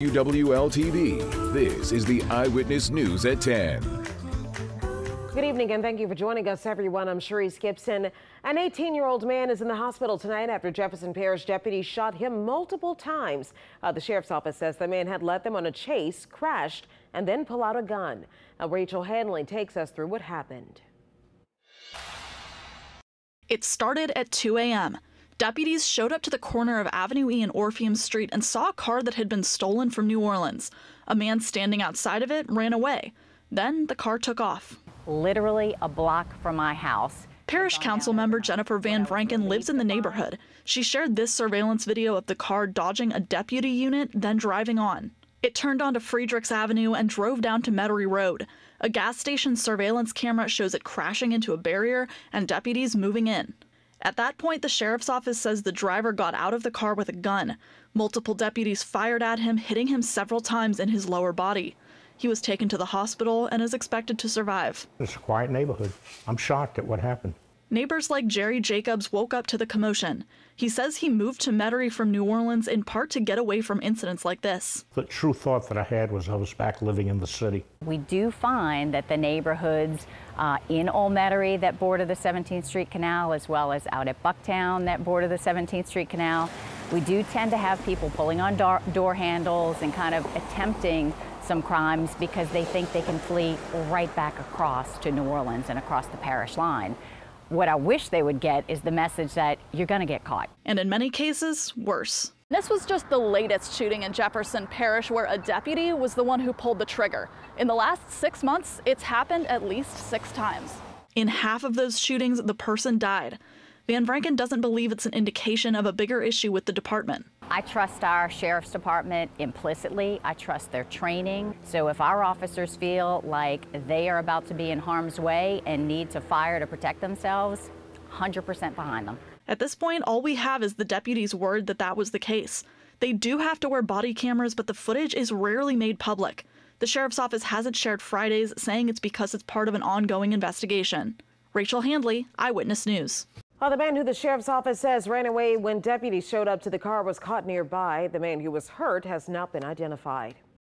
WWL-TV, this is the Eyewitness News at 10. Good evening and thank you for joining us, everyone. I'm Cherise Gibson. An 18-year-old man is in the hospital tonight after Jefferson Parish deputies shot him multiple times. The sheriff's office says the man had led them on a chase, crashed, and then pulled out a gun. Rachel Hanley takes us through what happened. It started at 2 a.m. Deputies showed up to the corner of Avenue E and Orpheum Street and saw a car that had been stolen from New Orleans. A man standing outside of it ran away. Then the car took off. Literally a block from my house. Parish Council member Jennifer Van Vranken lives in the neighborhood. She shared this surveillance video of the car dodging a deputy unit, then driving on. It turned onto Friedrichs Avenue and drove down to Metairie Road. A gas station surveillance camera shows it crashing into a barrier and deputies moving in. At that point, the sheriff's office says the driver got out of the car with a gun. Multiple deputies fired at him, hitting him several times in his lower body. He was taken to the hospital and is expected to survive. It's a quiet neighborhood. I'm shocked at what happened. Neighbors like Jerry Jacobs woke up to the commotion. He says he moved to Metairie from New Orleans in part to get away from incidents like this. The true thought that I had was I was back living in the city. We do find that the neighborhoods in Old Metairie that border the 17th Street Canal, as well as out at Bucktown that border the 17th Street Canal, we do tend to have people pulling on door handles and kind of attempting some crimes because they think they can flee right back across to New Orleans and across the parish line. What I wish they would get is the message that you're going to get caught. And in many cases, worse. This was just the latest shooting in Jefferson Parish where a deputy was the one who pulled the trigger. In the last 6 months, it's happened at least 6 times. In half of those shootings, the person died. Van Vranken doesn't believe it's an indication of a bigger issue with the department. I trust our sheriff's department implicitly. I trust their training. So if our officers feel like they are about to be in harm's way and need to fire to protect themselves, 100% behind them. At this point, all we have is the deputy's word that that was the case. They do have to wear body cameras, but the footage is rarely made public. The sheriff's office hasn't shared Fridays, saying it's because it's part of an ongoing investigation. Rachel Hanley, Eyewitness News. Well, the man who the sheriff's office says ran away when deputies showed up to the car was caught nearby. The man who was hurt has not been identified.